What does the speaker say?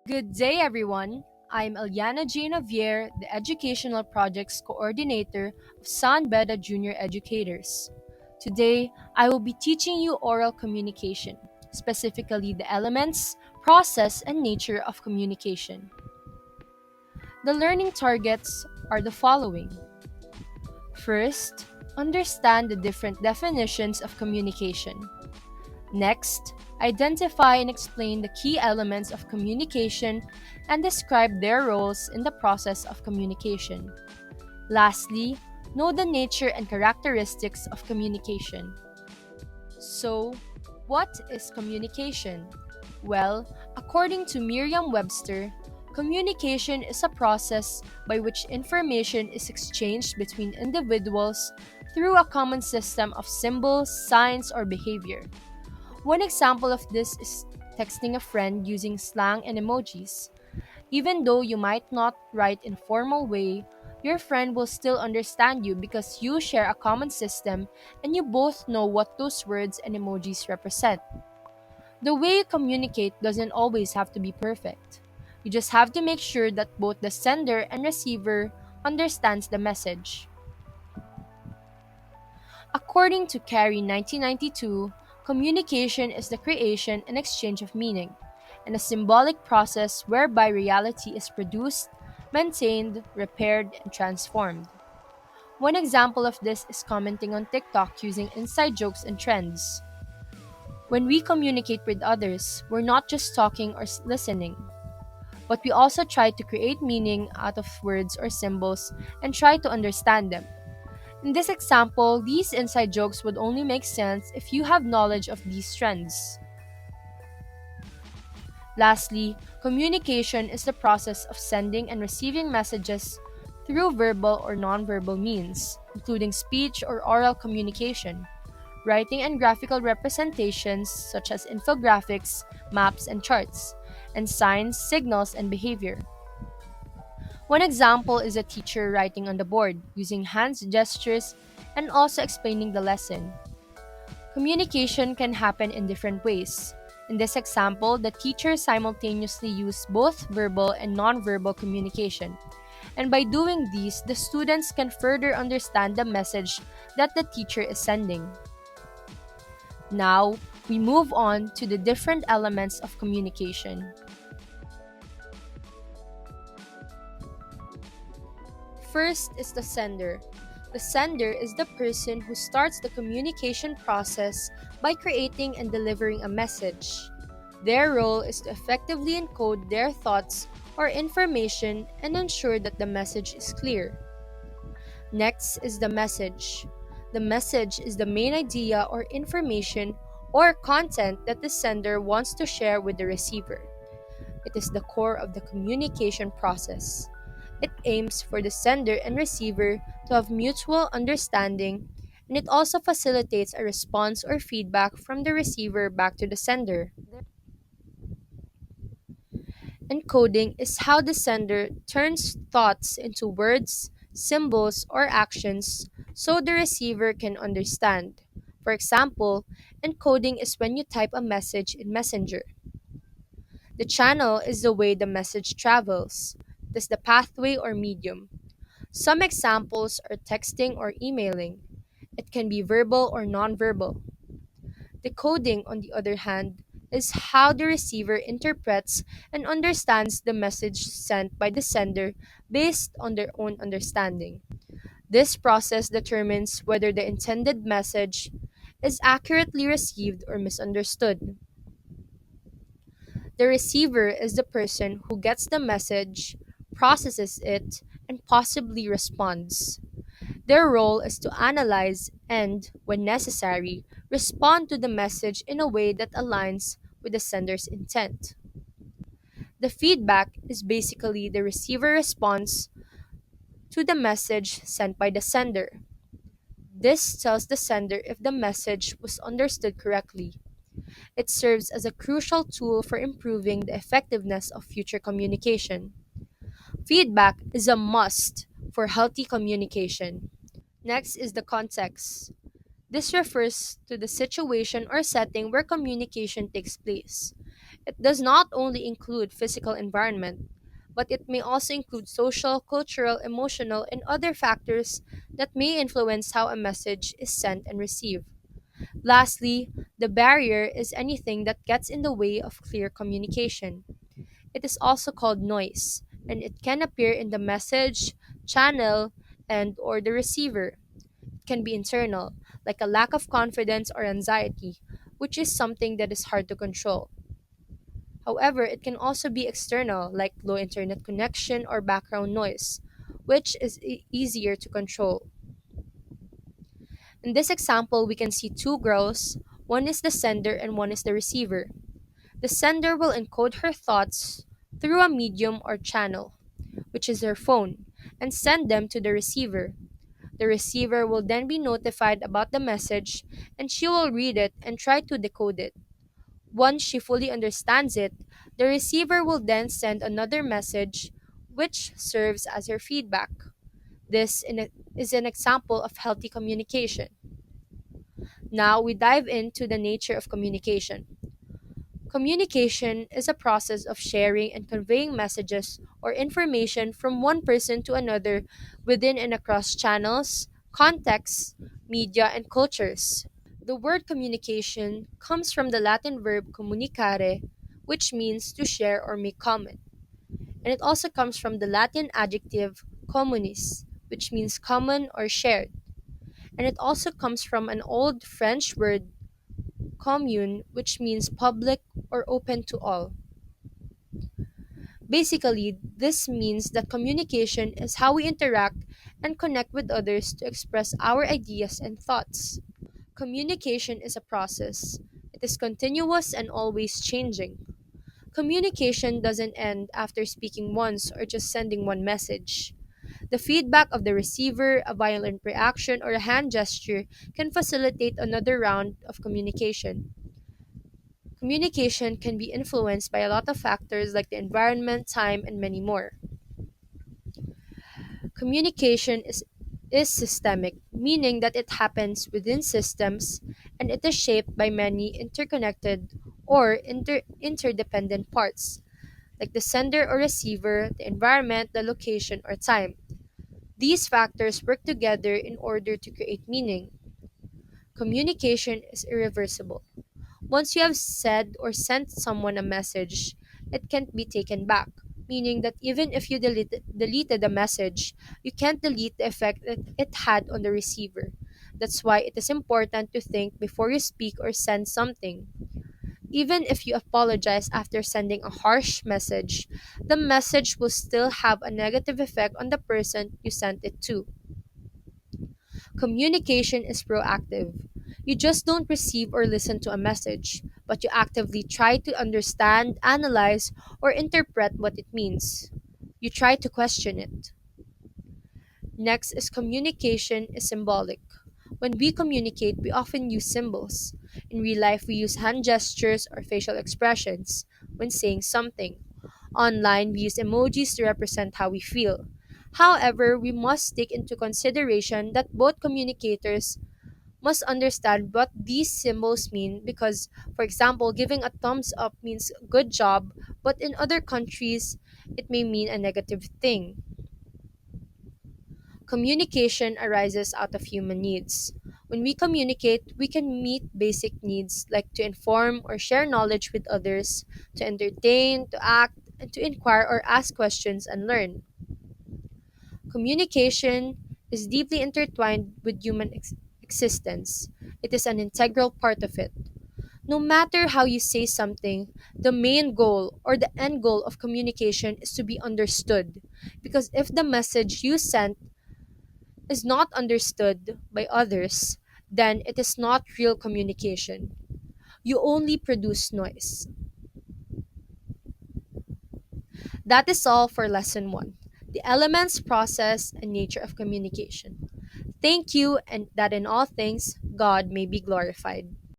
Good day, everyone. I'm Ellana Javier, the Educational Projects Coordinator of Beda Junior Educators. Today, I will be teaching you oral communication, specifically the elements, process, and nature of communication. The learning targets are the following. First, understand the different definitions of communication. Next, identify and explain the key elements of communication and describe their roles in the process of communication. Lastly, know the nature and characteristics of communication. So, what is communication? Well, according to Merriam Webster, communication is a process by which information is exchanged between individuals through a common system of symbols, signs, or behavior. One example of this is texting a friend using slang and emojis. Even though you might not write in formal way, your friend will still understand you because you share a common system and you both know what those words and emojis represent. The way you communicate doesn't always have to be perfect. You just have to make sure that both the sender and receiver understands the message. According to Carey 1992, communication is the creation and exchange of meaning, and a symbolic process whereby reality is produced, maintained, repaired, and transformed. One example of this is commenting on TikTok using inside jokes and trends. When we communicate with others, we're not just talking or listening, but we also try to create meaning out of words or symbols and try to understand them. In this example, these inside jokes would only make sense if you have knowledge of these trends. Lastly, communication is the process of sending and receiving messages through verbal or nonverbal means, including speech or oral communication, writing and graphical representations such as infographics, maps, and charts, and signs, signals, and behavior. One example is a teacher writing on the board using hands gestures and also explaining the lesson. Communication can happen in different ways. In this example, the teacher simultaneously used both verbal and nonverbal communication. And by doing these, the students can further understand the message that the teacher is sending. Now, we move on to the different elements of communication. First is the sender. The sender is the person who starts the communication process by creating and delivering a message. Their role is to effectively encode their thoughts or information and ensure that the message is clear. Next is the message. The message is the main idea or information or content that the sender wants to share with the receiver. It is the core of the communication process. It aims for the sender and receiver to have mutual understanding, and it also facilitates a response or feedback from the receiver back to the sender. Encoding is how the sender turns thoughts into words, symbols, or actions so the receiver can understand. For example, encoding is when you type a message in Messenger. The channel is the way the message travels. It is the pathway or medium. Some examples are texting or emailing. It can be verbal or nonverbal. Decoding, on the other hand, is how the receiver interprets and understands the message sent by the sender based on their own understanding. This process determines whether the intended message is accurately received or misunderstood. The receiver is the person who gets the message, processes it, and possibly responds. Their role is to analyze and, when necessary, respond to the message in a way that aligns with the sender's intent. The feedback is basically the receiver response to the message sent by the sender. This tells the sender if the message was understood correctly. It serves as a crucial tool for improving the effectiveness of future communication. Feedback is a must for healthy communication. Next is the context. This refers to the situation or setting where communication takes place. It does not only include physical environment, but it may also include social, cultural, emotional, and other factors that may influence how a message is sent and received. Lastly, the barrier is anything that gets in the way of clear communication. It is also called noise, and it can appear in the message, channel, and or the receiver. It can be internal, like a lack of confidence or anxiety, which is something that is hard to control. However, it can also be external, like low internet connection or background noise, which is easier to control. In this example, we can see two girls. One is the sender and one is the receiver. The sender will encode her thoughts through a medium or channel, which is her phone, and send them to the receiver. The receiver will then be notified about the message and she will read it and try to decode it. Once she fully understands it, the receiver will then send another message which serves as her feedback. Is an example of healthy communication. Now we dive into the nature of communication. Communication is a process of sharing and conveying messages or information from one person to another within and across channels, contexts, media, and cultures. The word communication comes from the Latin verb communicare, which means to share or make common. And it also comes from the Latin adjective communis, which means common or shared. And it also comes from an old French word commune, which means public or open to all. Basically, this means that communication is how we interact and connect with others to express our ideas and thoughts. Communication is a process. It is continuous and always changing. Communication doesn't end after speaking once or just sending one message. The feedback of the receiver, a violent reaction, or a hand gesture can facilitate another round of communication. Communication can be influenced by a lot of factors like the environment, time, and many more. Communication is systemic, meaning that it happens within systems and it is shaped by many interconnected or interdependent parts, like the sender or receiver, the environment, the location, or time. These factors work together in order to create meaning. Communication is irreversible. Once you have said or sent someone a message, it can't be taken back, meaning that even if you deleted the message, you can't delete the effect that it had on the receiver. That's why it is important to think before you speak or send something. Even if you apologize after sending a harsh message, the message will still have a negative effect on the person you sent it to. Communication is proactive. You just don't receive or listen to a message, but you actively try to understand, analyze, or interpret what it means. You try to question it. Next is communication is symbolic. When we communicate, we often use symbols. In real life, we use hand gestures or facial expressions when saying something. Online, we use emojis to represent how we feel. However, we must take into consideration that both communicators must understand what these symbols mean because, for example, giving a thumbs up means good job, but in other countries, it may mean a negative thing. Communication arises out of human needs. When we communicate, we can meet basic needs like to inform or share knowledge with others, to entertain, to act, and to inquire or ask questions and learn. Communication is deeply intertwined with human existence. It is an integral part of it. No matter how you say something, the main goal or the end goal of communication is to be understood. Because if the message you sent is not understood by others, then it is not real communication. You only produce noise. That is all for lesson 1, the elements, process, and nature of communication. Thank you, and that in all things, God may be glorified.